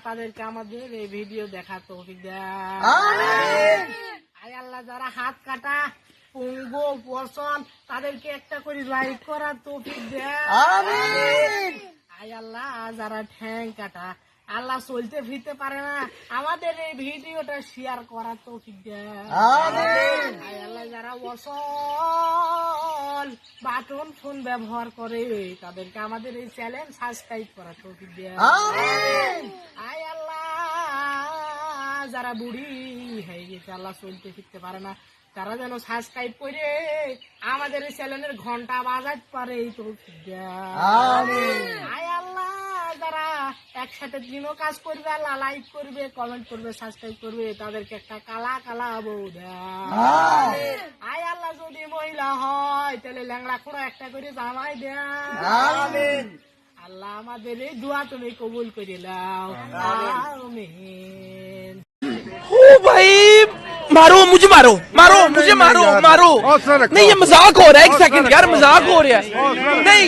তাদেরকে আমাদের এই ভিডিও দেখা তৌফিক দেন। আয় আল্লাহ, যারা হাত কাটা পঙ্গু পছন তাদেরকে একটা করে লাইক করার তৌফিক দেন। আয় আল্লাহ, যারা ঠ্যাং কাটা আল্লাহ চলতে ফিরতে পারে না, আমাদের এই ভিডিওটা শেয়ার করার তৌফিক দেন। আয় আল্লাহ, যারা অসল বাটন ফোন ব্যবহার করে তাদেরকে আমাদের এই চ্যানেল সাবস্ক্রাইব করার তৌফিক দেন। আয় আল্লাহ, যারা বুড়ি হয়ে গেছে আল্লাহ চলতে ফিরতে পারে না, তারা যেন সাবস্ক্রাইব করে আমাদের এই চ্যানেলের ঘন্টা বাজাতে পারে এই তৌফিক দেন। আয় আল্লাহ, যারা একসাথে দিনও কাজ করবে আল্লাহ লাইক করবে, কমেন্ট করবে, সাবস্ক্রাইব করবে, তাদেরকে একটা কালা কালা বউ দেন। আয় আল্লাহ, যদি মহিলা হয় তাহলে ল্যাংড়া খোড়া একটা করে জামাই দেন। আল্লাহ, আমাদের এই দোয়া তুমি কবুল করে নাও। আমিন। ओ भाई मारो मुझे, मारो मारो मुझे, मारो मारो। नहीं ये मजाक हो रहा है, एक सेकंड यार, मजाक हो रहा है। नहीं